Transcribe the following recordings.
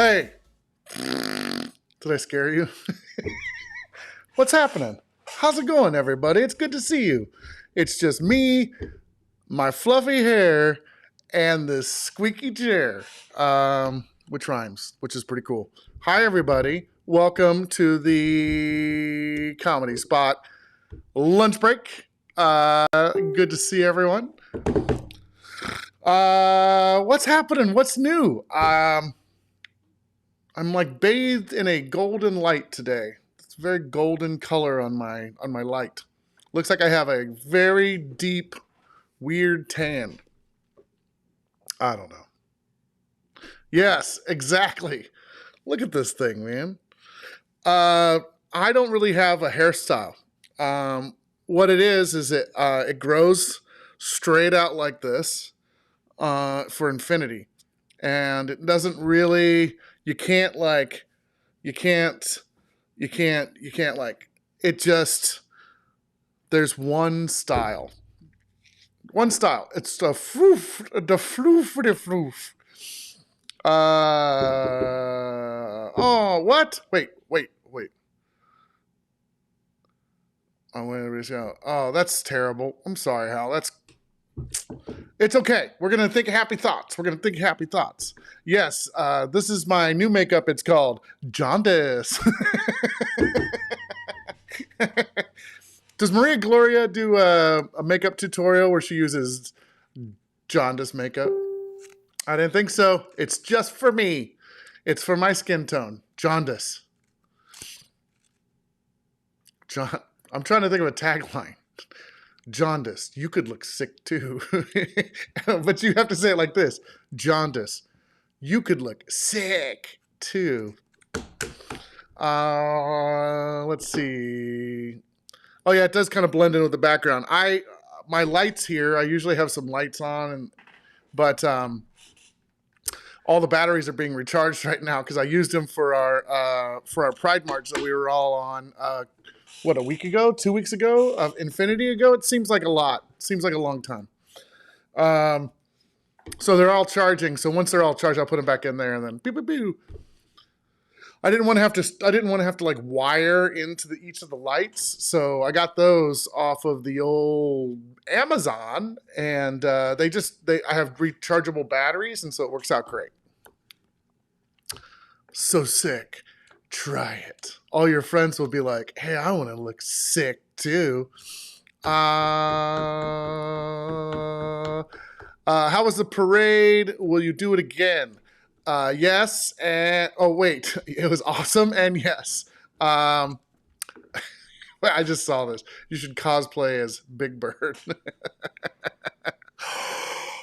Hey, did I scare you? What's happening? How's it going, everybody? It's good to see you. It's just me, my fluffy hair, and this squeaky chair, which rhymes, which is pretty cool. Hi, everybody. Welcome to the comedy spot lunch break. Good to see everyone. What's happening? What's new? I'm like bathed in a golden light today. It's a very golden color on my light. Looks like I have a very deep, weird tan. I don't know. Yes, exactly. Look at this thing, man. I don't really have a hairstyle. What it is it grows straight out like this for infinity, and it doesn't really. You can't like. You can't. You can't like. It just. There's one style. One style. It's the floof. The floof. The floof. Oh, what? Wait. Oh, wait, oh, that's terrible. I'm sorry, Hal. It's okay. We're going to think happy thoughts. Yes, this is my new makeup. It's called Jaundice. Does Maria Gloria do a makeup tutorial where she uses jaundice makeup? I didn't think so. It's just for me. It's for my skin tone. Jaundice. I'm trying to think of a tagline. Jaundice. You could look sick too. But you have to say it like this. Jaundice. You could look sick too. Let's see. Oh yeah, it does kind of blend in with the background. My lights here, I usually have some lights on, but all the batteries are being recharged right now because I used them for our Pride March that we were all on. A week ago, 2 weeks ago, infinity ago? It seems like a lot. It seems like a long time. So they're all charging. So once they're all charged, I'll put them back in there and then beep, beep, beep. I didn't want to have to like wire into each of the lights. So I got those off of the old Amazon, and I have rechargeable batteries, and so it works out great. So sick. Try it. All your friends will be like, hey, I want to look sick too. How was the parade? Will you do it again? Yes. And oh, wait, it was awesome. And yes. I just saw this. You should cosplay as Big Bird.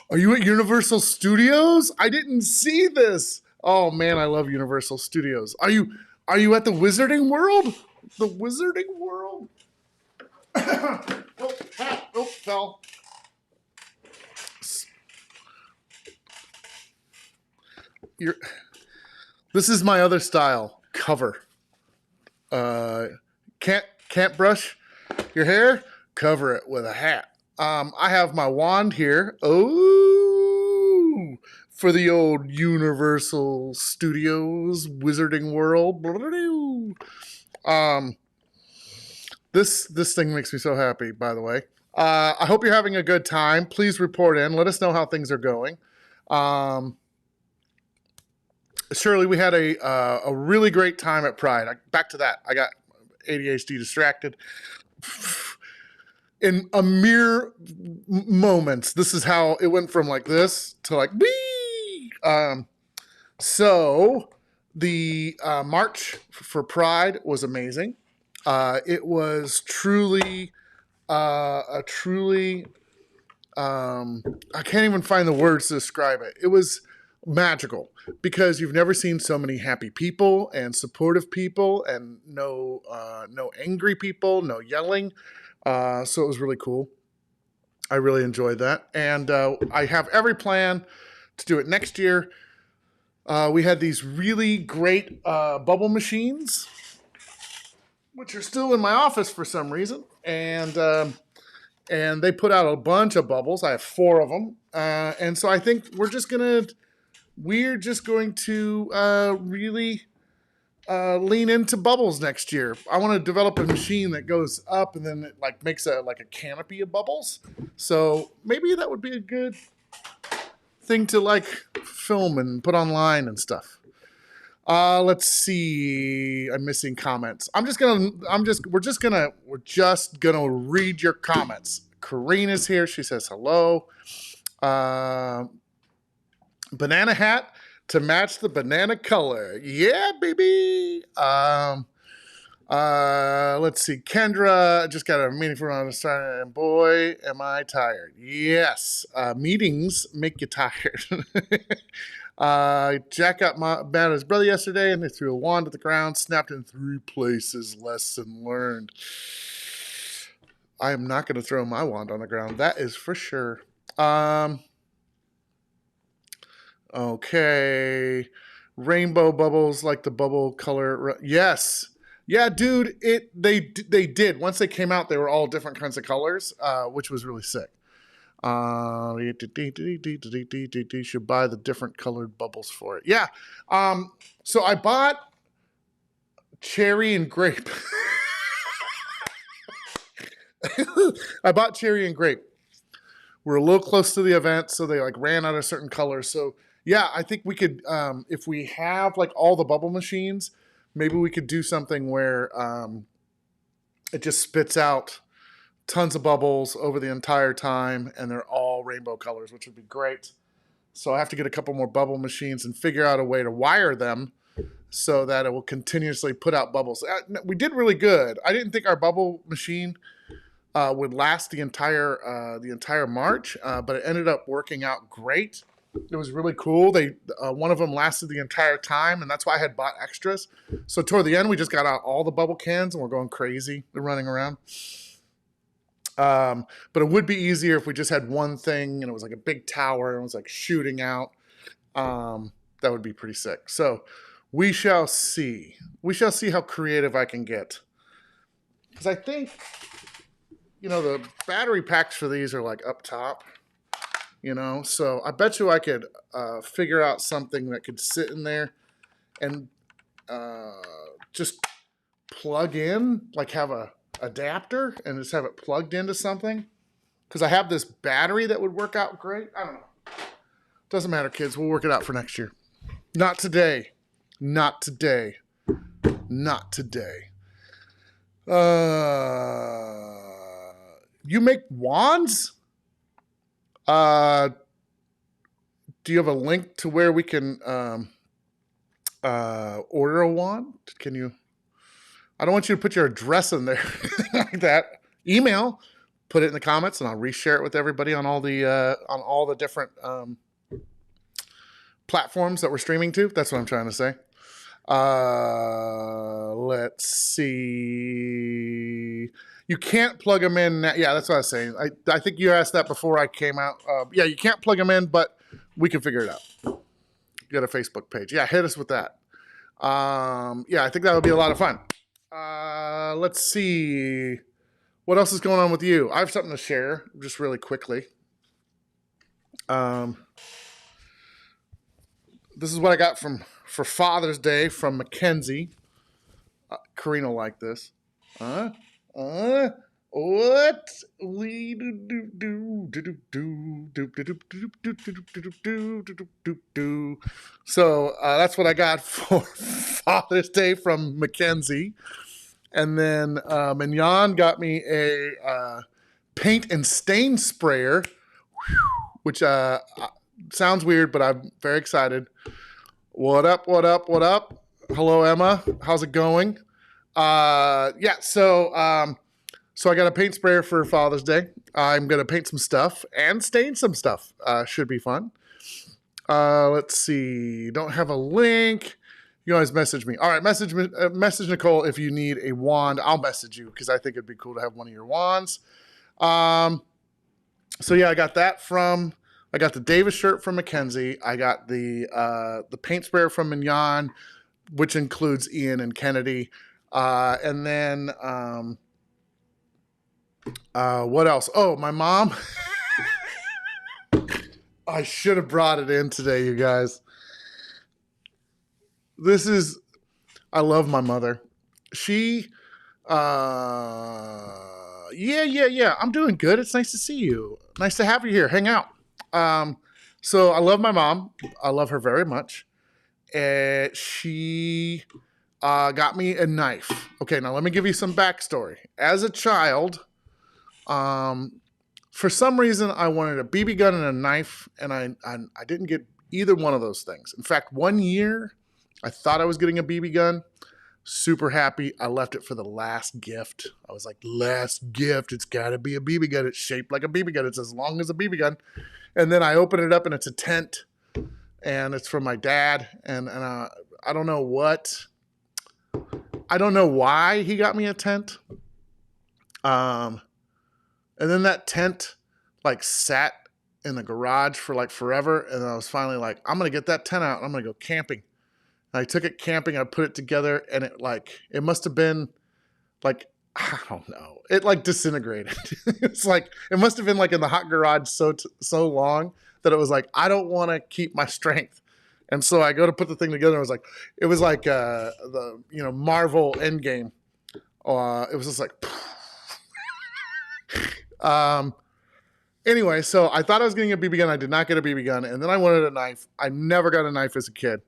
Are you at Universal Studios? I didn't see this. Oh man, I love Universal Studios. Are you at the Wizarding World? The Wizarding World? Oh, fell. This is my other style. Cover. Can't brush your hair? Cover it with a hat. I have my wand here. Oh, for the old Universal Studios Wizarding World. This thing makes me so happy, by the way. I hope you're having a good time. Please report in. Let us know how things are going. Shirley, we had a really great time at Pride. Back to that. I got ADHD distracted. In a mere moments, this is how it went from like this to like wee. So the march for Pride was amazing. It was truly I can't even find the words to describe it. It was magical because you've never seen so many happy people and supportive people and no angry people, no yelling. So it was really cool. I really enjoyed that. And I have every plan to do it next year. We had these really great bubble machines, which are still in my office for some reason. And they put out a bunch of bubbles. I have 4 of them. And so I think we're just going to we're just going to really lean into bubbles next year. I want to develop a machine that goes up and then it like makes a canopy of bubbles. So maybe that would be a good thing to like film and put online and stuff. Let's see. I'm missing comments. We're just gonna read your comments. Karina's here. She says hello. Banana hat to match the banana color. Yeah, baby. Let's see. Kendra just got a meeting for on the start, and boy, am I tired. Yes. Meetings make you tired. Jack got mad at his brother yesterday, and they threw a wand at the ground, snapped in 3 places. Lesson learned. I am not going to throw my wand on the ground. That is for sure. Okay. Rainbow bubbles like the bubble color. Yes. Yeah, dude. They did. Once they came out, they were all different kinds of colors, which was really sick. You should buy the different colored bubbles for it. Yeah. So I bought cherry and grape. I bought cherry and grape. We're a little close to the event, so they like ran out of certain colors. So yeah, I think we could, if we have like all the bubble machines, maybe we could do something where it just spits out tons of bubbles over the entire time, and they're all rainbow colors, which would be great. So I have to get a couple more bubble machines and figure out a way to wire them so that it will continuously put out bubbles. We did really good. I didn't think our bubble machine would last the entire March, but it ended up working out great. It was really cool. One of them lasted the entire time, and that's why I had bought extras. So toward the end, we just got out all the bubble cans, and we're going crazy. They're running around. But it would be easier if we just had one thing and it was like a big tower and it was like shooting out. That would be pretty sick. So we shall see. We shall see how creative I can get. Because I think, the battery packs for these are like up top, So I bet you I could figure out something that could sit in there and just plug in, like have a adapter and just have it plugged into something, because I have this battery that would work out great. I don't know. Doesn't matter, kids. We'll work it out for next year. Not today. Not today. Not today. You make wands? Do you have a link to where we can order a wand? Can you? I don't want you to put your address in there like that. Email, put it in the comments, and I'll reshare it with everybody on all the different platforms that we're streaming to. That's what I'm trying to say. Let's see. You can't plug them in. Yeah, that's what I was saying. I think you asked that before I came out. Yeah, you can't plug them in, but we can figure it out. You got a Facebook page. Yeah, hit us with that. Yeah, I think that would be a lot of fun. Let's see. What else is going on with you? I have something to share just really quickly. This is what I got for Father's Day from Mackenzie. Karina will like this. What we do. So that's what I got for Father's Day from Mackenzie. And then Mignon got me a paint and stain sprayer, which sounds weird, but I'm very excited. What up? Hello, Emma. How's it going? So I got a paint sprayer for Father's Day. I'm going to paint some stuff and stain some stuff. Should be fun. Let's see. Don't have a link. You always message me. All right, message Nicole if you need a wand. I'll message you because I think it'd be cool to have one of your wands. So yeah, I got the Davis shirt from Mackenzie. I got the paint sprayer from Mignon, which includes Ian and Kennedy. And then what else? Oh, my mom. I should have brought it in today, you guys. this is, I love my mother. She, yeah. I'm doing good. It's nice to see you. Nice to have you here. Hang out. Um, so I love my mom. I love her very much. She got me a knife. Okay, now let me give you some backstory. As a child, um, for some reason, I wanted a BB gun and a knife, and I didn't get either one of those things. In fact, one year, I thought I was getting a BB gun. Super happy. I left it for the last gift. I was like, last gift. It's got to be a BB gun. It's shaped like a BB gun. It's as long as a BB gun. And then I open it up, and it's a tent, and it's from my dad. And I don't know I don't know why he got me a tent. Um, and then that tent like sat in the garage for like forever. And I was finally like, I'm going to get that tent out and I'm going to go camping. And I took it camping. I put it together and it must have been like, I don't know. It like disintegrated. It's like, it must have been like in the hot garage so long that it was like, I don't want to keep my strength. And so I go to put the thing together. It was like the, Marvel Endgame. It was just like, anyway, so I thought I was getting a BB gun. I did not get a BB gun. And then I wanted a knife. I never got a knife as a kid,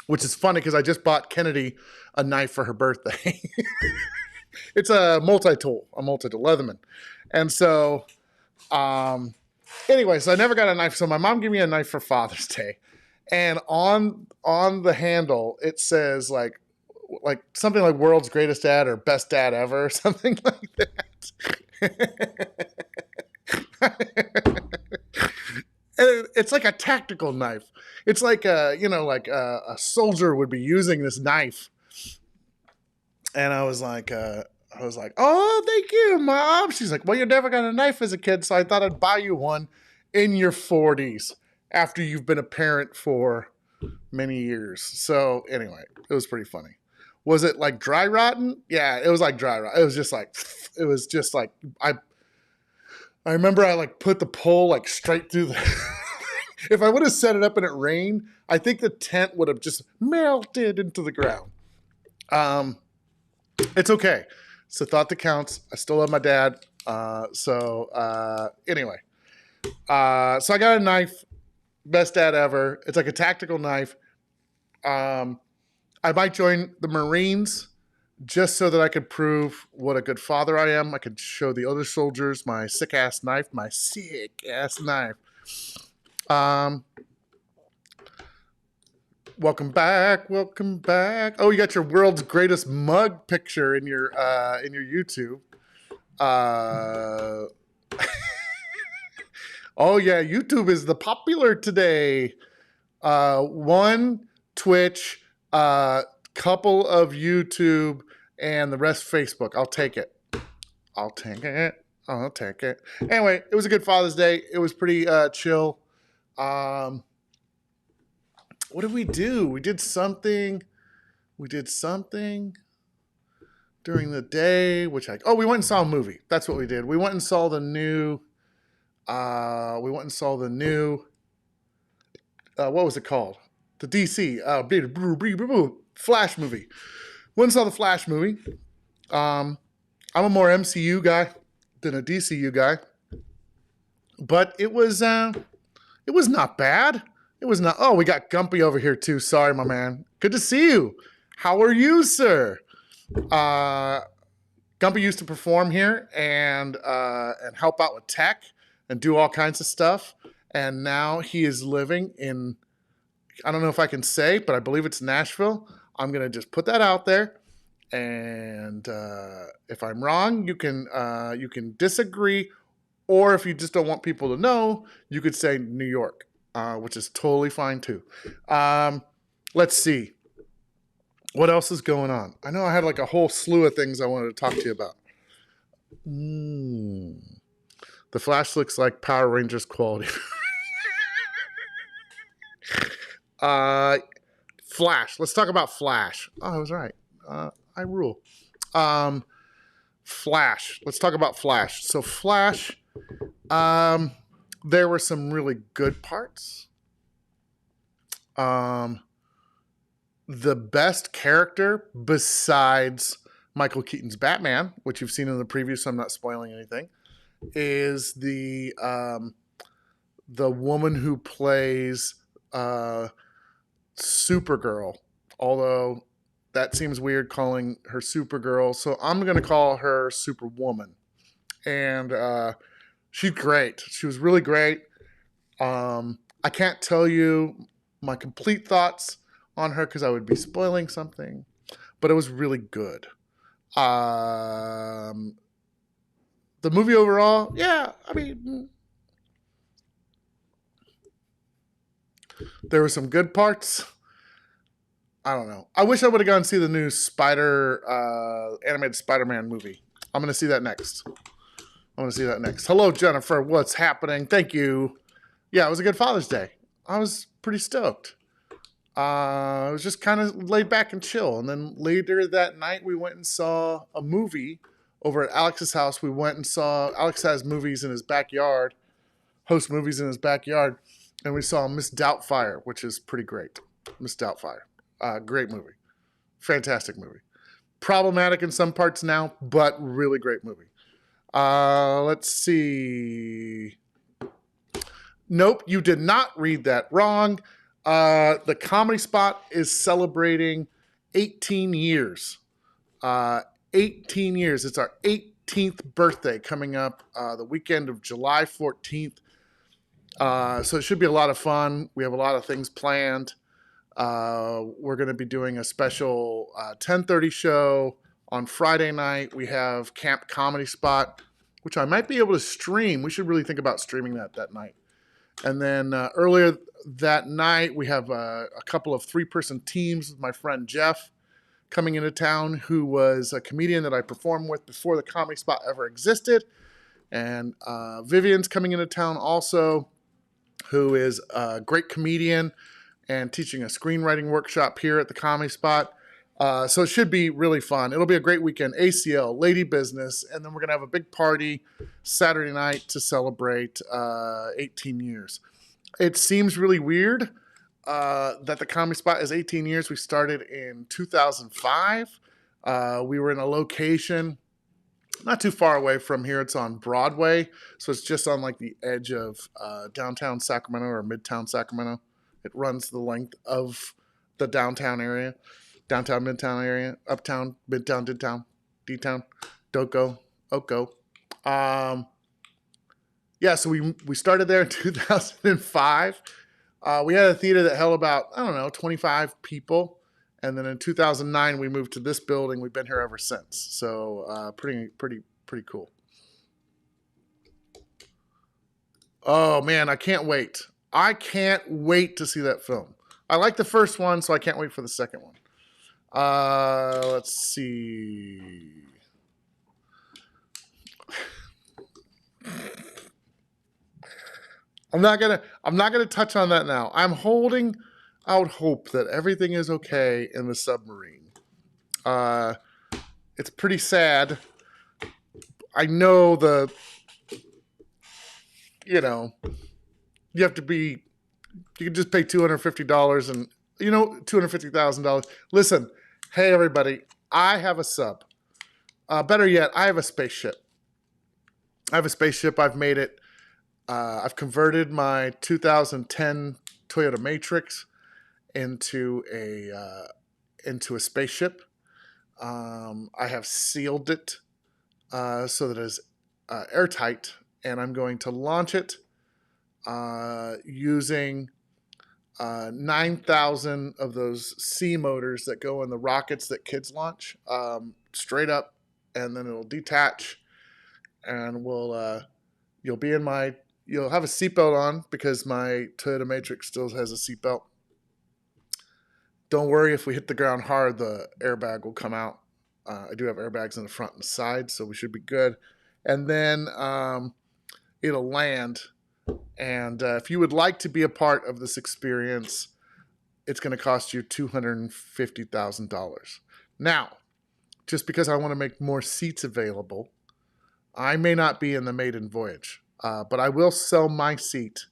which is funny because I just bought Kennedy a knife for her birthday. It's a multi-tool, Leatherman. And so, anyway, so I never got a knife. So my mom gave me a knife for Father's Day. And on the handle, it says like something like world's greatest dad or best dad ever or something like that. And it's like a tactical knife. It's like a soldier would be using this knife. And I was like, oh, thank you, Mom. She's like, well, you never got a knife as a kid, so I thought I'd buy you one in your 40s after you've been a parent for many years. So anyway, it was pretty funny. Was it like dry rotten? Yeah, it was like dry rotten. It was just like I remember I like put the pole like straight through the if I would have set it up and it rained, I think the tent would have just melted into the ground. It's okay. It's the thought that counts. I still love my dad. Anyway. So I got a knife. Best dad ever. It's like a tactical knife. I might join the Marines just so that I could prove what a good father I am. I could show the other soldiers my sick-ass knife. Welcome back. Oh, you got your world's greatest mug picture in your YouTube. Oh yeah, YouTube is the popular today. One Twitch, couple of YouTube, and the rest Facebook. I'll take it. Anyway, it was a good Father's Day. It was pretty chill. What did we do? We did something during the day, we went and saw a movie. That's what we did. We went and saw the new, what was it called? The DC, Flash movie. Went and saw the Flash movie. I'm a more MCU guy than a DCU guy. But it was not bad. It was not. Oh, we got Gumpy over here too. Sorry, my man. Good to see you. How are you, sir? Gumpy used to perform here and help out with tech and do all kinds of stuff. And now he is living in, I don't know if I can say, but I believe it's Nashville. I'm going to just put that out there. And if I'm wrong, you can disagree. Or if you just don't want people to know, you could say New York. Which is totally fine too. Let's see. What else is going on? I know I had like a whole slew of things I wanted to talk to you about. The Flash looks like Power Rangers quality. Flash. Let's talk about Flash. Oh, I was right. I rule. Flash. Let's talk about Flash. So Flash, there were some really good parts. the best character besides Michael Keaton's Batman, which you've seen in the preview, so I'm not spoiling anything, is the woman who plays Supergirl. Although that seems weird calling her Supergirl, so I'm going to call her Superwoman. And she's great. She was really great. I can't tell you my complete thoughts on her because I would be spoiling something, but it was really good. The movie overall, yeah, I mean, there were some good parts. I don't know. I wish I would have gone and see the new animated Spider-Man movie. I'm going to see that next. Hello, Jennifer. What's happening? Thank you. Yeah, it was a good Father's Day. I was pretty stoked. I was just kind of laid back and chill. And then later that night, we went and saw a movie over at Alex's house. We went and saw, Alex has movies in his backyard, hosts movies in his backyard. And we saw Miss Doubtfire, which is pretty great. Miss Doubtfire. Great movie. Fantastic movie. Problematic in some parts now, but really great movie. Let's see. Nope, you did not read that wrong. The Comedy Spot is celebrating 18 years. 18 years. It's our 18th birthday coming up the weekend of July 14th. So it should be a lot of fun. We have a lot of things planned. We're going to be doing a special 10:30 show on Friday night. We have Camp Comedy Spot, which I might be able to stream. We should really think about streaming that night. And then earlier that night, we have a couple of 3-person teams with my friend Jeff coming into town, who was a comedian that I performed with before the Comedy Spot ever existed. And Vivian's coming into town also, who is a great comedian and teaching a screenwriting workshop here at the Comedy Spot. So it should be really fun. It'll be a great weekend. ACL, Lady Business, and then we're going to have a big party Saturday night to celebrate 18 years. It seems really weird that the Comedy Spot is 18 years. We started in 2005. We were in a location not too far away from here. It's on Broadway, so it's just on like the edge of downtown Sacramento or midtown Sacramento. It runs the length of the downtown area, downtown, midtown area, uptown, midtown, didtown, D-town, Doko, Oko. Yeah, so we started there in 2005. We had a theater that held about, 25 people. And then in 2009, we moved to this building. We've been here ever since. So pretty cool. Oh, man, I can't wait. I can't wait to see that film. I like the first one, so I can't wait for the second one. Let's see. I'm not gonna touch on that now. I'm holding out hope that everything is okay in the submarine. It's pretty sad. I know you have to be, you can just pay $250 and, $250,000. Listen, hey, everybody, I have a sub. Better yet, I have a spaceship. I've made it. I've converted my 2010 Toyota Matrix into a spaceship. I have sealed it so that it is airtight, and I'm going to launch it using 9,000 of those C motors that go in the rockets that kids launch, straight up, and then it'll detach, and you'll have a seatbelt on because my Toyota Matrix still has a seatbelt. Don't worry, if we hit the ground hard, the airbag will come out. I do have airbags in the front and the side, so we should be good. And then it'll land. And if you would like to be a part of this experience, it's going to cost you $250,000. Now, just because I want to make more seats available, I may not be in the maiden voyage, but I will sell my seat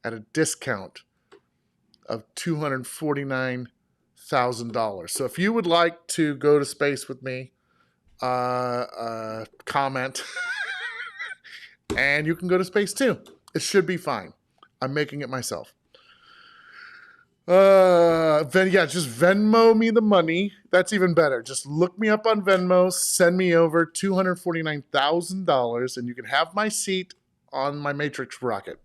at a discount of $249,000. $100,000. So if you would like to go to space with me, comment, and you can go to space too. It should be fine. I'm making it myself. Just Venmo me the money. That's even better. Just look me up on Venmo, send me over $249,000, and you can have my seat on my Matrix rocket.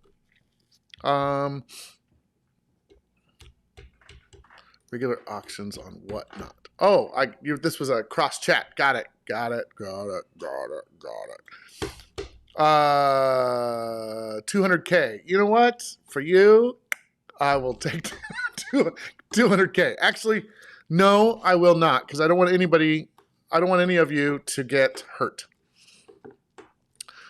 Regular auctions on whatnot. Oh, this was a cross chat. Got it. 200K. You know what? For you, I will take 200K. Actually, no, I will not, because I don't want any of you to get hurt.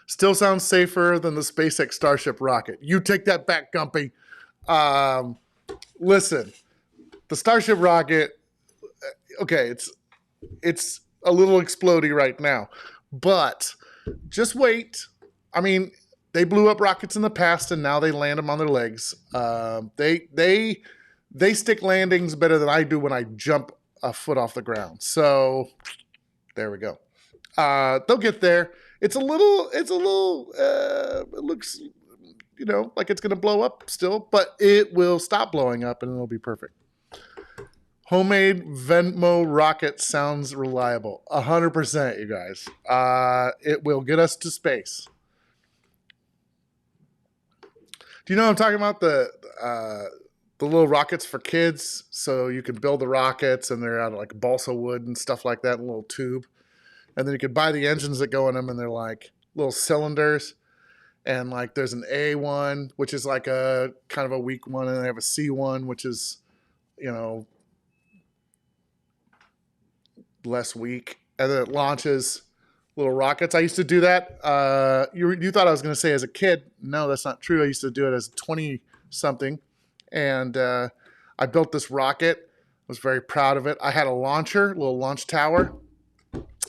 Still sounds safer than the SpaceX Starship rocket. You take that back, Gumpy. Listen, the Starship rocket, okay, it's a little explodey right now, but just wait. I mean, they blew up rockets in the past, and now they land them on their legs. They stick landings better than I do when I jump a foot off the ground. So there we go. They'll get there. It looks, like it's going to blow up still, but it will stop blowing up and it'll be perfect. Homemade Venmo rocket sounds reliable. 100%, you guys. It will get us to space. Do you know what I'm talking about? The little rockets for kids, so you can build the rockets, and they're out of like balsa wood and stuff like that, in a little tube. And then you could buy the engines that go in them, and they're like little cylinders. And like there's an A one, which is like a kind of a weak one, and they have a C one, which is, less weak. And then it launches little rockets. I used to do that. You thought I was going to say as a kid. No, that's not true. I used to do it as 20-something. And I built this rocket. I was very proud of it. I had a launcher, a little launch tower.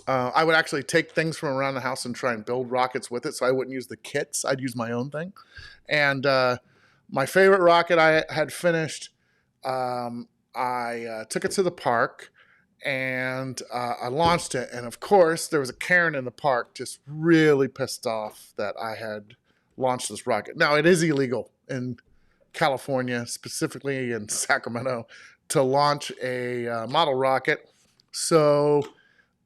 I would actually take things from around the house and try and build rockets with it, so I wouldn't use the kits. I'd use my own thing. And my favorite rocket I had finished, I took it to the park, and I launched it. And, of course, there was a Karen in the park just really pissed off that I had launched this rocket. Now, it is illegal in California, specifically in Sacramento, to launch a model rocket. So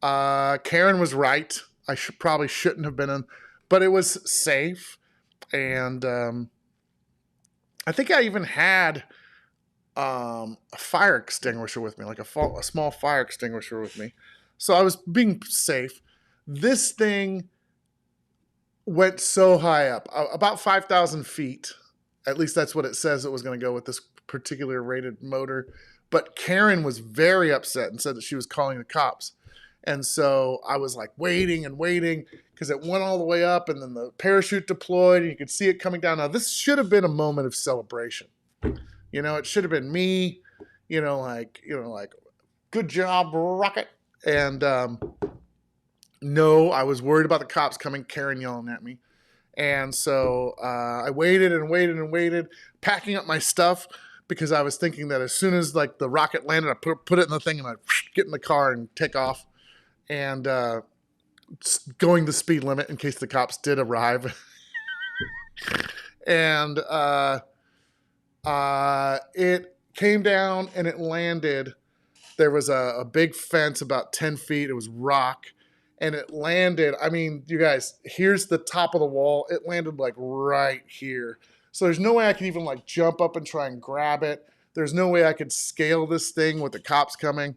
Karen was right. I probably shouldn't have been in, but it was safe. And I think I even had a fire extinguisher with me, like a small fire extinguisher with me. So I was being safe. This thing went so high up, about 5,000 feet. At least that's what it says it was going to go with this particular rated motor. But Karen was very upset and said that she was calling the cops. And so I was like waiting and waiting, because it went all the way up, and then the parachute deployed and you could see it coming down. Now, this should have been a moment of celebration. It should have been me, like, good job, rocket. And no, I was worried about the cops coming, Karen yelling at me. And so I waited and waited and waited, packing up my stuff, because I was thinking that as soon as like the rocket landed, I put it in the thing and I'd get in the car and take off, and going the speed limit in case the cops did arrive. And it came down and it landed. There was a big fence about 10 feet. It was rock. And it landed. I mean, you guys, here's the top of the wall. It landed like right here. So there's no way I could even like jump up and try and grab it. There's no way I could scale this thing with the cops coming.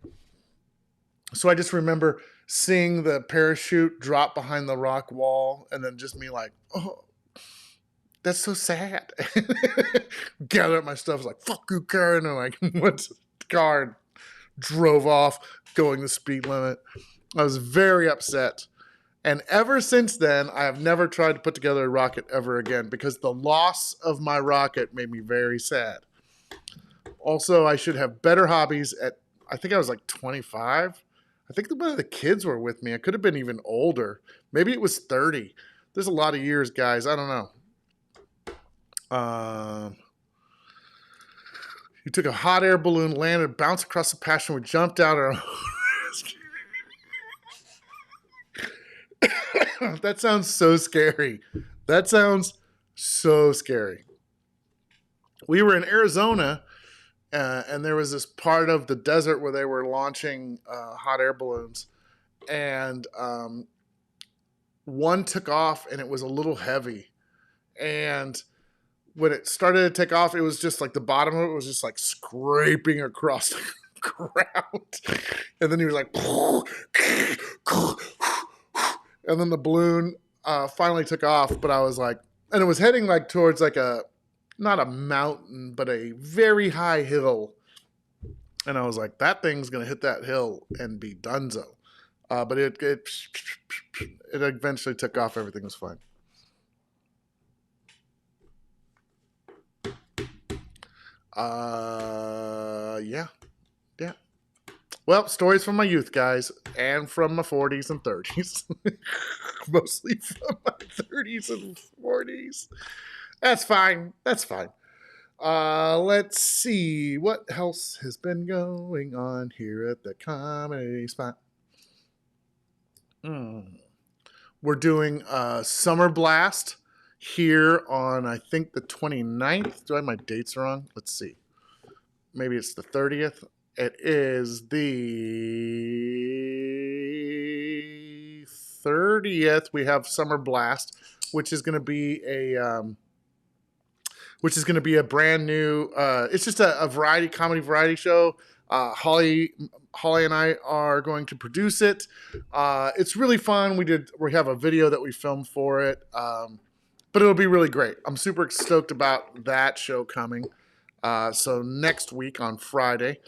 So I just remember seeing the parachute drop behind the rock wall, and then just me like, oh, that's so sad. Gathered up my stuff, was like, fuck you, Karen, and like went to the car and drove off going the speed limit. I was very upset. And ever since then, I have never tried to put together a rocket ever again, because the loss of my rocket made me very sad. Also, I should have better hobbies I think I was like 25. I think one of the kids were with me. I could have been even older. Maybe it was 30. There's a lot of years, guys. I don't know. We took a hot air balloon, landed, bounced across the pasture, we jumped out. That sounds so scary. That sounds so scary. We were in Arizona, and there was this part of the desert where they were launching hot air balloons, and one took off, and it was a little heavy. And when it started to take off, it was just like the bottom of it was just like scraping across the ground. And then he was like, and then the balloon finally took off. But I was like, and it was heading like towards like not a mountain, but a very high hill. And I was like, that thing's going to hit that hill and be donezo. But it eventually took off. Everything was fine. Yeah. Well, stories from my youth, guys, and from my 40s and 30s. Mostly from my 30s and 40s. That's fine. Let's see. What else has been going on here at the comedy spot? We're doing Summer Blast here on, I think, the 29th. Do I have my dates wrong? Let's see. Maybe it's the 30th. It is the 30th. We have Summer Blast, which is going to be a brand new. It's just a comedy variety show. Holly and I are going to produce it. It's really fun. We have a video that we filmed for it, but it'll be really great. I'm super stoked about that show coming. So next week on Friday,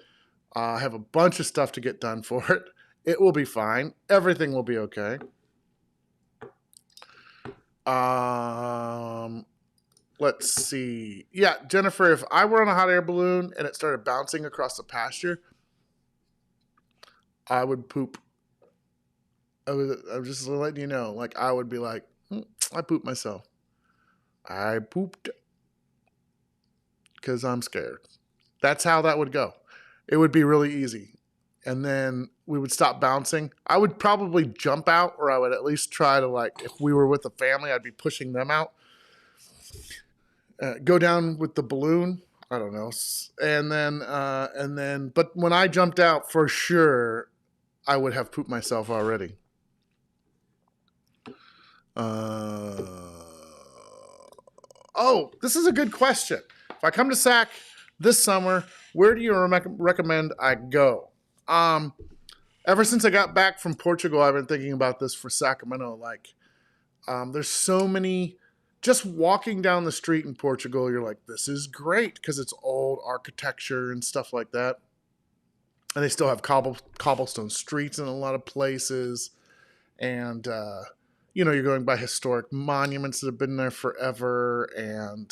I have a bunch of stuff to get done for it. It will be fine. Everything will be okay. Let's see. Yeah, Jennifer, if I were on a hot air balloon and it started bouncing across the pasture, I would poop. I'm just letting you know. Like, I would be like, I pooped myself. I pooped because I'm scared. That's how that would go. It would be really easy. And then we would stop bouncing. I would probably jump out, or I would at least try to, like, if we were with a family, I'd be pushing them out. Go down with the balloon. I don't know. And then, but when I jumped out, for sure, I would have pooped myself already. Oh, this is a good question. If I come to SAC this summer, where do you recommend I go? Ever since I got back from Portugal, I've been thinking about this for Sacramento. Like, there's so many. Just walking down the street in Portugal, you're like, this is great because it's old architecture and stuff like that. And they still have cobblestone streets in a lot of places. And, you're going by historic monuments that have been there forever. And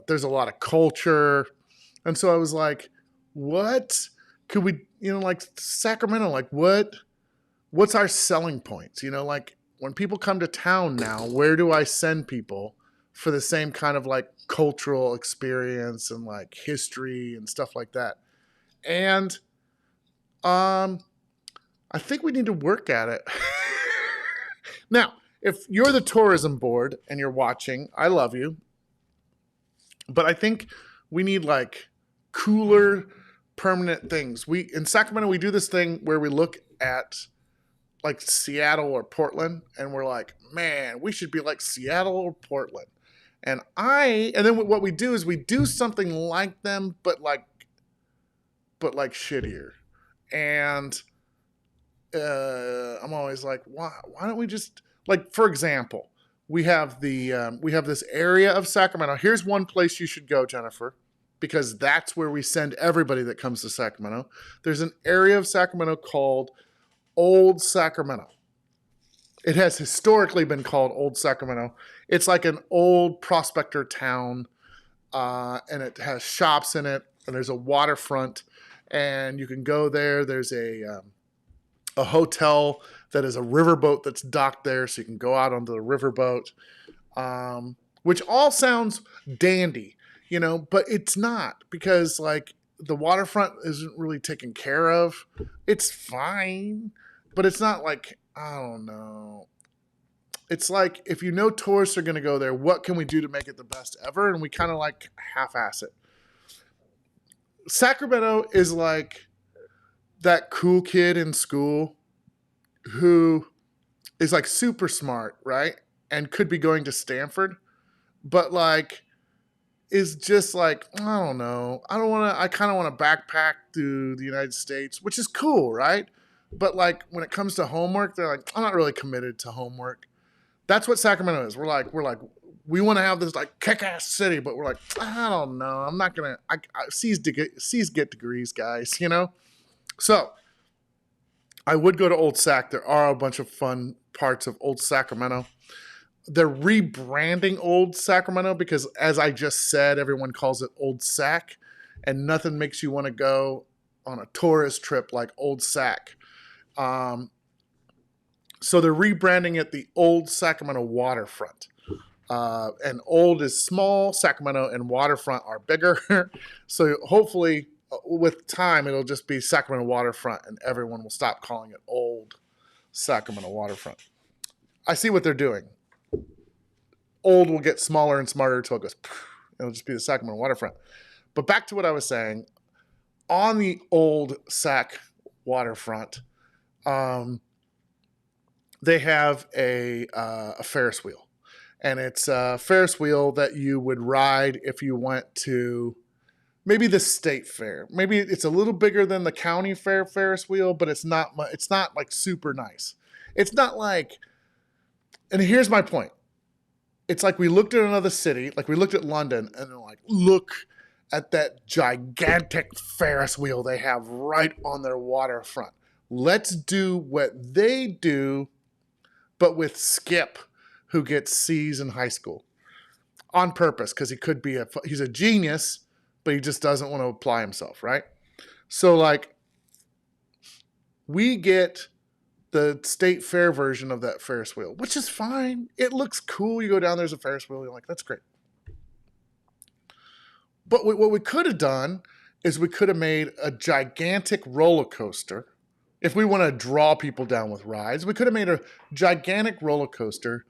there's a lot of culture. And so I was like, what could we, like Sacramento, like what's our selling points? Like, when people come to town now, where do I send people for the same kind of like cultural experience and like history and stuff like that? And I think we need to work at it. Now, if you're the tourism board and you're watching, I love you. But I think we need like cooler, permanent things. In Sacramento, we do this thing where we look at like Seattle or Portland, and we're like, man, we should be like Seattle or Portland. And then what we do is we do something like them, but like shittier. And I'm always like, why don't we just, like, for example, we have this area of Sacramento. Here's one place you should go, Jennifer, because that's where we send everybody that comes to Sacramento. There's an area of Sacramento called Old Sacramento. It has historically been called Old Sacramento. It's like an old prospector town, and it has shops in it, and there's a waterfront, and you can go there. There's a hotel that is a riverboat that's docked there, so you can go out onto the riverboat, which all sounds dandy. but it's not, because like the waterfront isn't really taken care of. It's fine, but it's not like, I don't know. It's like, if tourists are going to go there, what can we do to make it the best ever? And we kind of like half-ass it. Sacramento is like that cool kid in school who is like super smart, right? And could be going to Stanford, but like is just like, I don't know. I kind of want to backpack through the United States, which is cool, right? But like when it comes to homework, they're like, I'm not really committed to homework. That's what Sacramento is. We're like, we want to have this like kick-ass city, but we're like, I don't know. I'm not going to, C's get degrees, guys, So I would go to Old Sac. There are a bunch of fun parts of Old Sacramento. They're rebranding Old Sacramento because, as I just said, everyone calls it Old Sac, and nothing makes you want to go on a tourist trip like Old Sac. So they're rebranding it the Old Sacramento Waterfront. And Old is small, Sacramento and Waterfront are bigger. So hopefully with time, it'll just be Sacramento Waterfront and everyone will stop calling it Old Sacramento Waterfront. I see what they're doing. Old will get smaller and smarter until it goes, it'll just be the Sacramento Waterfront. But back to what I was saying, on the Old Sac Waterfront, they have a Ferris wheel. And it's a Ferris wheel that you would ride if you went to maybe the state fair. Maybe it's a little bigger than the county fair Ferris wheel, but it's not like super nice. It's not like, and here's my point. It's like we looked at another city, like we looked at London, and they're like, look at that gigantic Ferris wheel they have right on their waterfront. Let's do what they do, but with Skip, who gets C's in high school on purpose, because he's a genius, but he just doesn't want to apply himself, right? So like we get the state fair version of that Ferris wheel, which is fine. It looks cool. You go down, there's a Ferris wheel. You're like, that's great. But what we could have done is we could have made a gigantic roller coaster. If we want to draw people down with rides, we could have made a gigantic roller coaster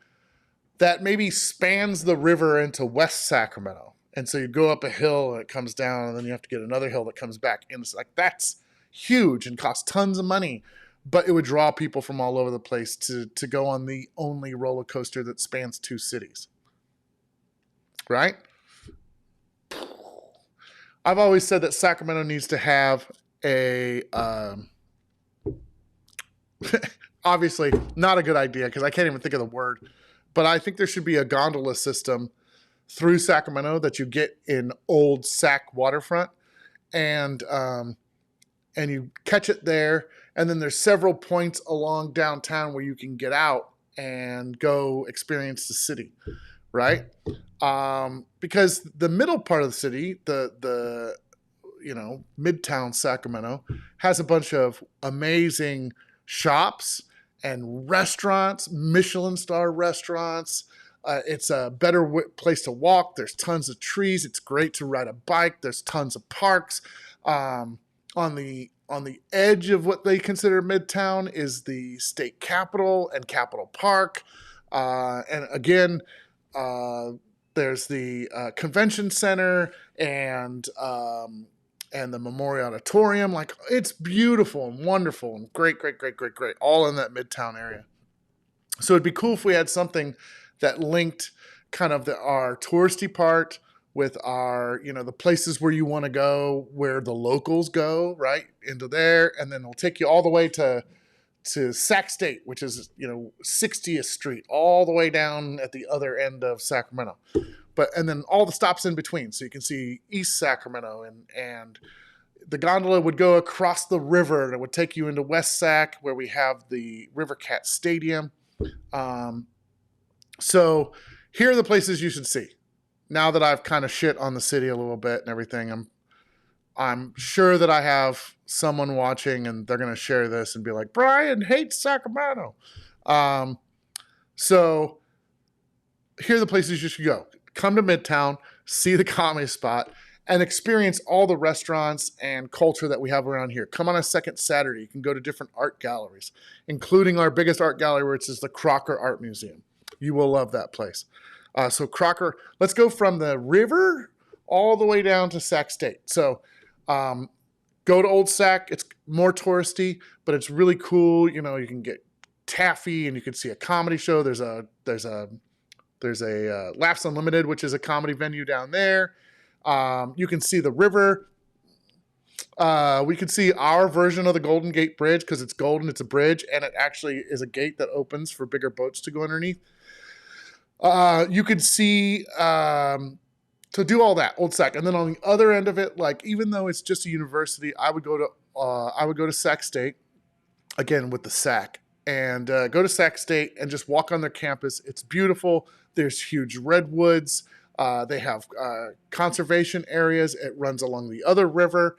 that maybe spans the river into West Sacramento. And so you go up a hill and it comes down, and then you have to get another hill that comes back in. It's like, that's huge and costs tons of money. But it would draw people from all over the place to go on the only roller coaster that spans two cities. Right? I've always said that Sacramento needs to have a... obviously, not a good idea because I can't even think of the word. But I think there should be a gondola system through Sacramento that you get in Old Sac Waterfront. And you catch it there. And then there's several points along downtown where you can get out and go experience the city, right? Because the middle part of the city, the Midtown Sacramento, has a bunch of amazing shops and restaurants, Michelin star restaurants. It's a better place to walk. There's tons of trees. It's great to ride a bike. There's tons of parks. On the edge of what they consider Midtown is the state capitol and Capitol Park. And again, there's the convention center and the Memorial Auditorium. Like, it's beautiful and wonderful and great, all in that Midtown area. So it'd be cool if we had something that linked kind of our touristy part with our, the places where you want to go, where the locals go, right, into there. And then it'll take you all the way to Sac State, which is, 60th Street, all the way down at the other end of Sacramento. And then all the stops in between. So you can see East Sacramento and the gondola would go across the river and it would take you into West Sac where we have the River Cat Stadium. So here are the places you should see. Now that I've kind of shit on the city a little bit and everything, I'm sure that I have someone watching and they're going to share this and be like, Brian hates Sacramento. So here are the places you should go. Come to Midtown. see the comedy spot, and experience all the restaurants and culture that we have around here. Come on a second Saturday. You can go to different art galleries, including our biggest art gallery, which is the Crocker Art Museum. You will love that place. So Crocker, let's go from the river all the way down to Sac State. So go to Old Sac. It's more touristy, but it's really cool. You know, you can get taffy and you can see a comedy show. There's a Laughs Unlimited, which is a comedy venue down there. You can see the river. We can see our version of the Golden Gate Bridge because it's golden. It's a bridge, and it actually is a gate that opens for bigger boats to go underneath. You can see to do all that, Old Sac, and then on the other end of it, like even though it's just a university, I would go to Sac State again with the Sac, and go to Sac State and just walk on their campus. It's beautiful. There's huge redwoods. They have conservation areas. It runs along the other river.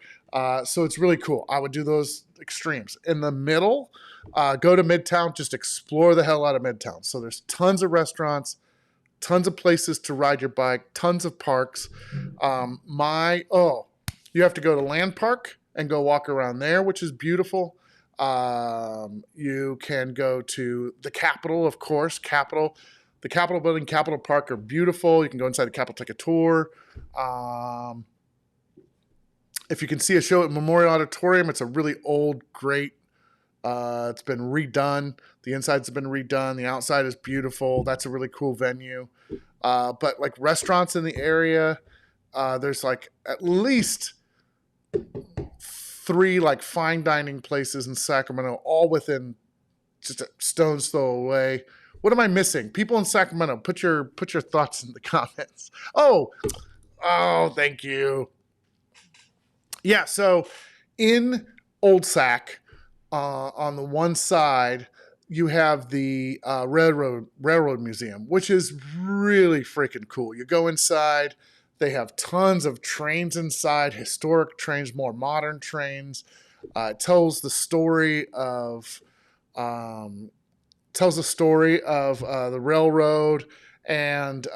So it's really cool. I would do those extremes. In the middle, go to Midtown, just explore the hell out of Midtown. So there's tons of restaurants, tons of places to ride your bike, tons of parks. You have to go to Land Park and go walk around there, which is beautiful. You can go to the Capitol, of course, the Capitol Building, Capitol Park are beautiful. You can go inside the Capitol, take a tour. If you can see a show at Memorial Auditorium, it's a really old, great. It's been redone. The inside's been redone. The outside is beautiful. That's a really cool venue. But like restaurants in the area, there's like at least 3 like fine dining places in Sacramento, all within just a stone's throw away. What am I missing? People in Sacramento, put your thoughts in the comments. Oh, thank you. Yeah, so in Old Sac, on the one side, you have the Railroad Museum, which is really freaking cool. You go inside, they have tons of trains inside, historic trains, more modern trains. It tells the story of the railroad, and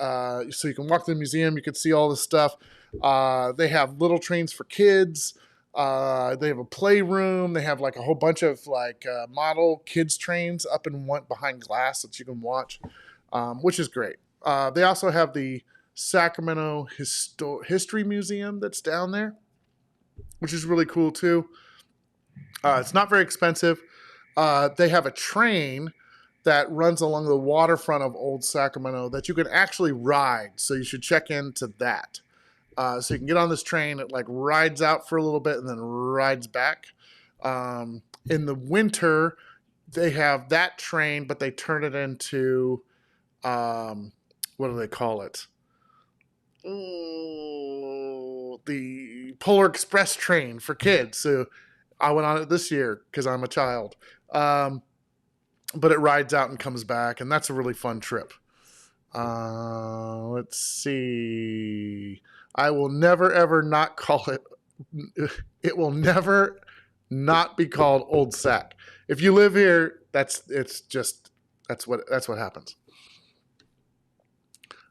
so you can walk to the museum. You can see all this stuff. They have little trains for kids. They have a playroom. They have like a whole bunch of like model kids trains up in one behind glass that you can watch, which is great. They also have the Sacramento History Museum that's down there, which is really cool too. It's not very expensive. They have a train that runs along the waterfront of Old Sacramento that you can actually ride. So you should check into that. So you can get on this train. It like rides out for a little bit and then rides back. In the winter, they have that train, but they turn it into, what do they call it? The Polar Express train for kids. So I went on it this year because I'm a child. But it rides out and comes back, and that's a really fun trip. Let's see. I will never, ever not call it. It will never not be called Old Sac. If you live here, that's what happens.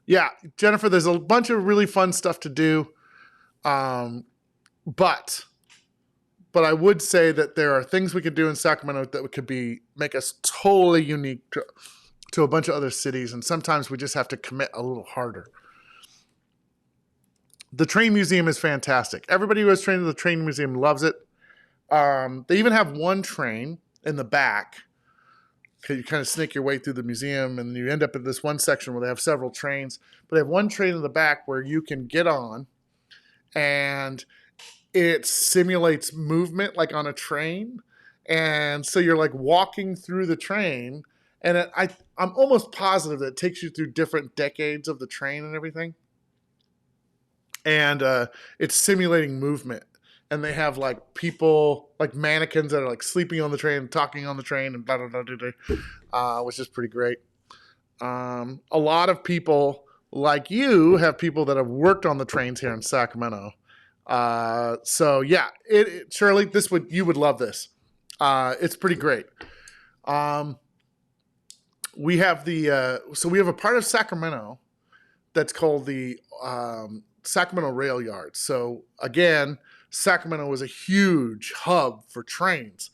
Yeah, Jennifer, there's a bunch of really fun stuff to do. But I would say that there are things we could do in Sacramento that could make us totally unique to a bunch of other cities, and sometimes we just have to commit a little harder. The train museum is fantastic. Everybody who has trained at the train museum loves it. They even have one train in the back. You kind of snake your way through the museum, and you end up in this one section where they have several trains. But they have one train in the back where you can get on, and it simulates movement like on a train. And so you're like walking through the train, and I'm almost positive that it takes you through different decades of the train and everything. And it's simulating movement. And they have like people, like mannequins that are like sleeping on the train, talking on the train, and blah, blah, blah, blah, blah, which is pretty great. A lot of people like you have people that have worked on the trains here in Sacramento. So yeah, Shirley, you would love this. It's pretty great. We have we have a part of Sacramento that's called the Sacramento Rail Yard. So again, Sacramento was a huge hub for trains,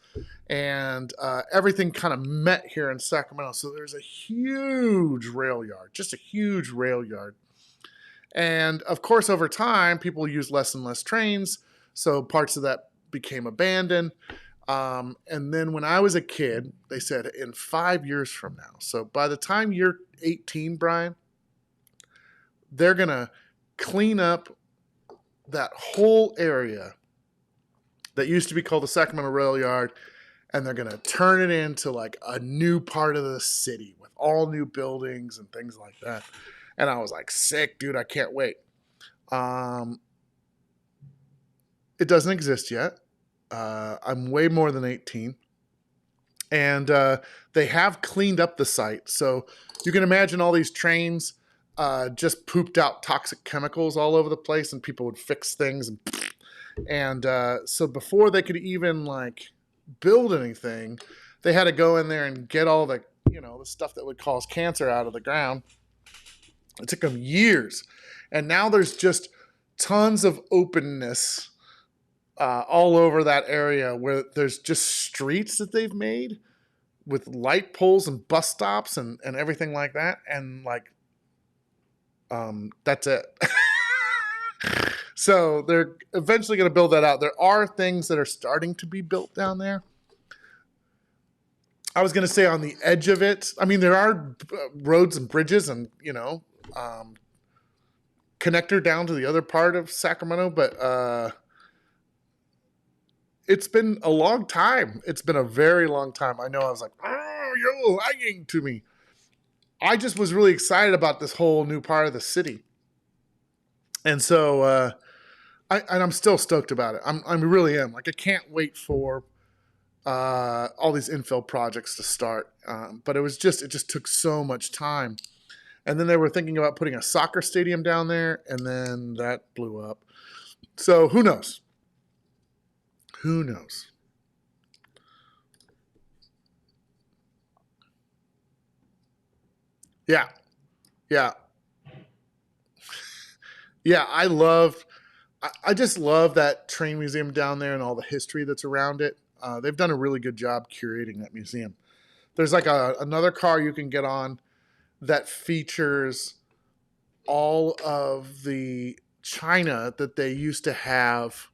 and everything kind of met here in Sacramento. So there's a huge rail yard, just a huge rail yard. And of course, over time, people used less and less trains, so parts of that became abandoned. And then when I was a kid, they said in 5 years from now, so by the time you're 18, Brian, they're going to clean up that whole area that used to be called the Sacramento Rail Yard, and they're going to turn it into like a new part of the city with all new buildings and things like that. And I was like, sick, dude, I can't wait. It doesn't exist yet. I'm way more than 18. And they have cleaned up the site. So you can imagine all these trains just pooped out toxic chemicals all over the place, and people would fix things. And so before they could even like build anything, they had to go in there and get all the, the stuff that would cause cancer out of the ground. It took them years. And now there's just tons of openness all over that area where there's just streets that they've made with light poles and bus stops and everything like that. And like, that's it. So they're eventually going to build that out. There are things that are starting to be built down there. I was going to say on the edge of it. I mean, there are roads and bridges and, connector down to the other part of Sacramento, but it's been a long time. It's been a very long time. I know I was like, oh, you're lying to me. I just was really excited about this whole new part of the city. And so I'm still stoked about it. I really am. Like, I can't wait for all these infill projects to start. But it just took so much time. And then they were thinking about putting a soccer stadium down there, and then that blew up. So who knows? Who knows? Yeah. Yeah. Yeah, I just love that train museum down there and all the history that's around it. They've done a really good job curating that museum. There's like another car you can get on that features all of the china that they used to have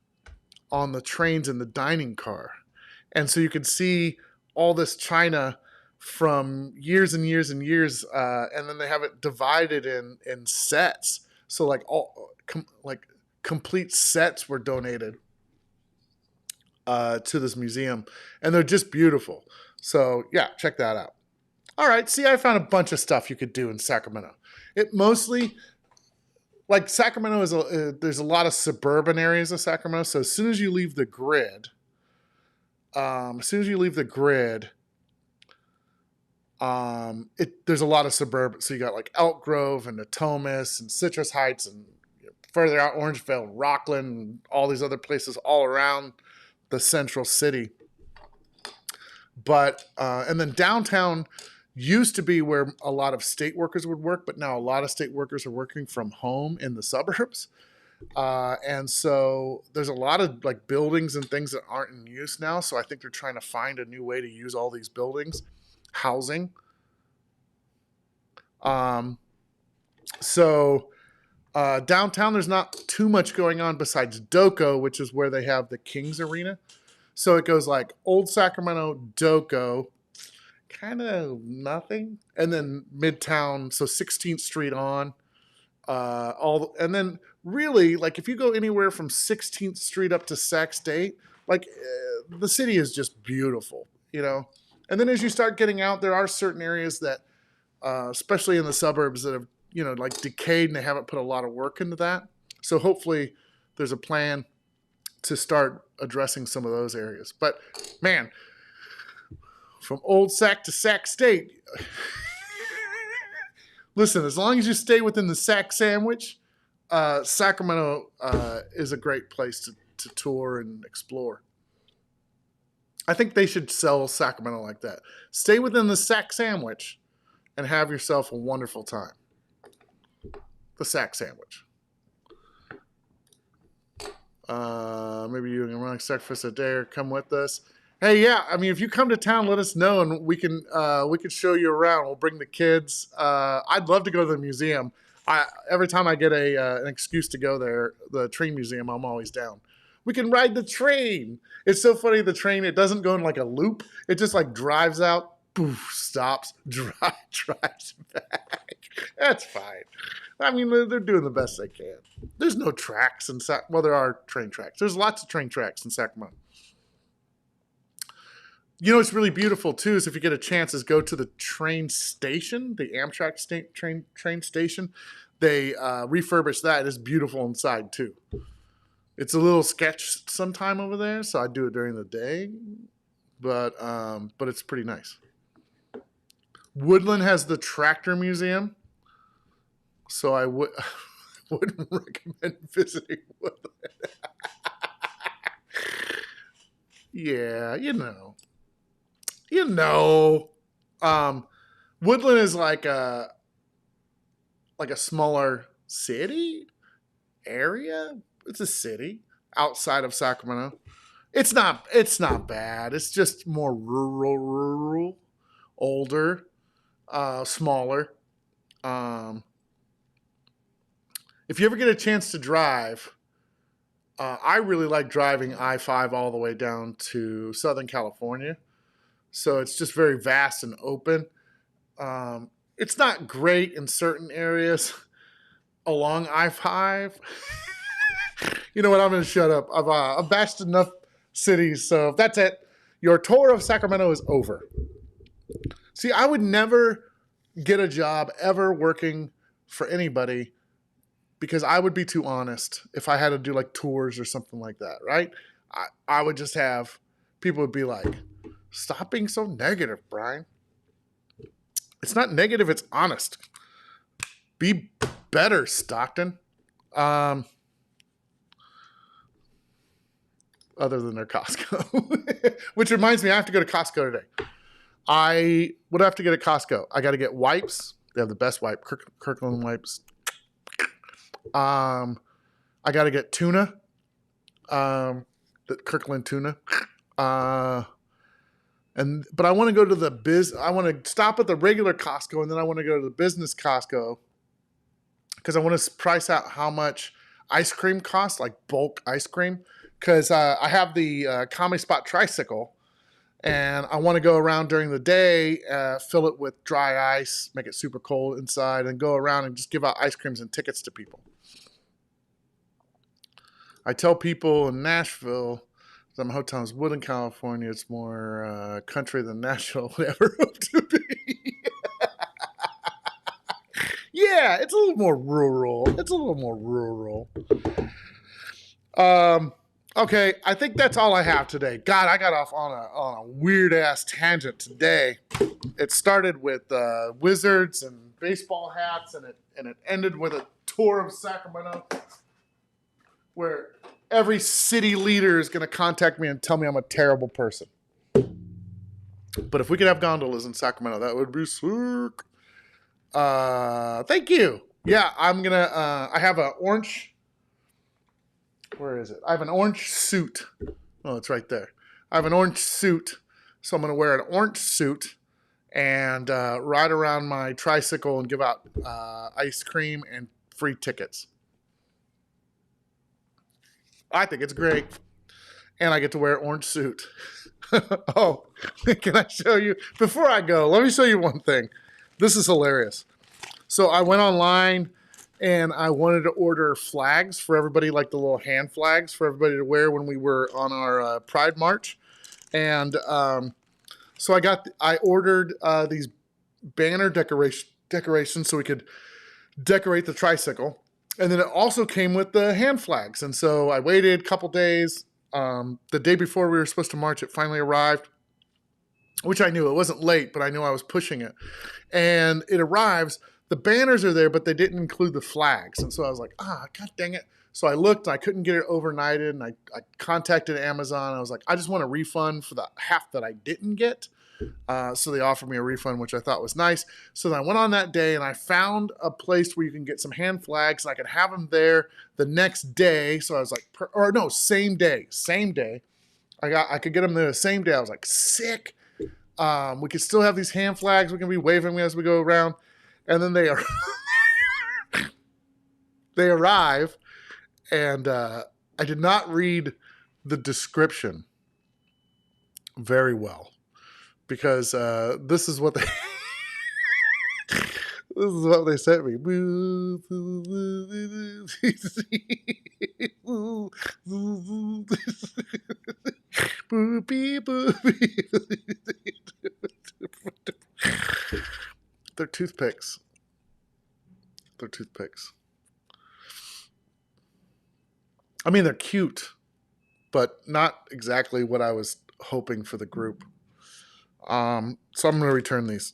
on the trains in the dining car. And so you can see all this china from years and years and years, and then they have it divided in sets. So like complete sets were donated to this museum, and they're just beautiful. So yeah, check that out. All right, see, I found a bunch of stuff you could do in Sacramento. It mostly, like Sacramento there's a lot of suburban areas of Sacramento. So as soon as you leave the grid, there's a lot of suburban. So you got like Elk Grove and Natomas and Citrus Heights and further out Orangevale and Rockland and all these other places all around the central city. But and then downtown used to be where a lot of state workers would work, but now a lot of state workers are working from home in the suburbs. And so there's a lot of like buildings and things that aren't in use now. So I think they're trying to find a new way to use all these buildings, housing. So downtown, there's not too much going on besides Doco, which is where they have the Kings Arena. So it goes like Old Sacramento, Doco, kind of nothing, and then Midtown, so 16th Street on, and then really, like if you go anywhere from 16th Street up to Sac State, like the city is just beautiful, And then as you start getting out, there are certain areas that, especially in the suburbs, that have like decayed and they haven't put a lot of work into that. So hopefully, there's a plan to start addressing some of those areas. But man, from Old Sac to Sac State. Listen, as long as you stay within the Sac Sandwich, Sacramento is a great place to tour and explore. I think they should sell Sacramento like that. Stay within the Sac Sandwich and have yourself a wonderful time. the sack sandwich. Maybe you can run breakfast a day or come with us. Hey, yeah. I mean, if you come to town, let us know and we can show you around. We'll bring the kids. I'd love to go to the museum. Every time I get an excuse to go there, the train museum, I'm always down. We can ride the train. It's so funny. The train, it doesn't go in like a loop. It just like drives out, poof, stops, drives back. That's fine. I mean, they're doing the best they can. There's no tracks in well, there are train tracks. There's lots of train tracks in Sacramento. You know what's really beautiful too is if you get a chance is go to the train station, the Amtrak train station. They refurbished that. It's beautiful inside too. It's a little sketch sometime over there, so I do it during the day, but it's pretty nice. Woodland has the Tractor Museum, so I wouldn't recommend visiting Woodland. Yeah, you know. Woodland is like a smaller city area. It's a city outside of Sacramento. It's not bad. It's just more rural, older, smaller. If you ever get a chance to drive, I really like driving I-5 all the way down to Southern California. So it's just very vast and open. It's not great in certain areas along I-5. You know what? I'm going to shut up. I've bashed enough cities, so that's it. Your tour of Sacramento is over. See, I would never get a job ever working for anybody because I would be too honest if I had to do like tours or something like that, right? I would just have people would be like, stop being so negative, Brian. It's not negative, it's honest. Be better, Stockton. Other than their Costco. Which reminds me, I have to go to Costco today. I would have to get at Costco. I got to get wipes. They have the best wipe, Kirkland wipes. I got to get tuna. The Kirkland tuna. But I want to go to I want to stop at the regular Costco and then I want to go to the business Costco because I want to price out how much ice cream costs, like bulk ice cream. Because I have the Comedy Spot tricycle, and I want to go around during the day, fill it with dry ice, make it super cold inside, and go around and just give out ice creams and tickets to people. I tell people in Nashville, some hotels, Woodland, California, it's more country than Nashville would ever hope to be. Yeah, it's a little more rural. Okay, I think that's all I have today. God, I got off on a weird-ass tangent today. It started with wizards and baseball hats, and it ended with a tour of Sacramento where every city leader is going to contact me and tell me I'm a terrible person. But if we could have gondolas in Sacramento, that would be sick. Thank you. Yeah, I'm going to I have an orange... Where is it? I have an orange suit. Oh, it's right there. I have an orange suit. So I'm going to wear an orange suit and ride around my tricycle and give out ice cream and free tickets. I think it's great. And I get to wear an orange suit. Oh, can I show you? Before I go, let me show you one thing. This is hilarious. So I went online and I wanted to order flags for everybody, like the little hand flags for everybody to wear when we were on our Pride March. And so I ordered these banner decorations so we could decorate the tricycle. And then it also came with the hand flags. And so I waited a couple days. The day before we were supposed to march, it finally arrived, which I knew. It wasn't late, but I knew I was pushing it. And it arrives. The banners are there, but they didn't include the flags. And so I was like, God dang it. So I looked and I couldn't get it overnighted, and I contacted Amazon. I was like, I just want a refund for the half that I didn't get. So they offered me a refund, which I thought was nice. So then I went on that day and I found a place where you can get some hand flags, and I could have them there the next day. So I was like, same day. I could get them there the same day. I was like, sick. We could still have these hand flags. We can be waving them as we go around. And then they arrive, and I did not read the description very well, because this is what they sent me. They're toothpicks. I mean, they're cute, but not exactly what I was hoping for the group. So I'm going to return these.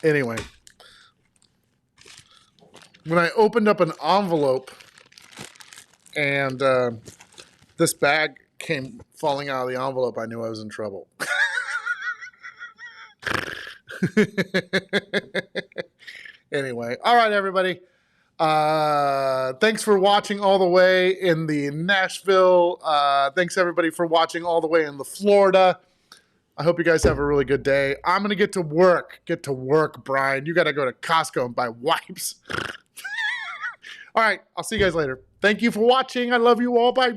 Anyway, when I opened up an envelope and this bag came falling out of the envelope, I knew I was in trouble. Anyway, all right, everybody. Thanks for watching all the way in the Nashville. Thanks, everybody, for watching all the way in the Florida. I hope you guys have a really good day. I'm going to get to work. Get to work, Brian. You got to go to Costco and buy wipes. All right, I'll see you guys later. Thank you for watching. I love you all. Bye.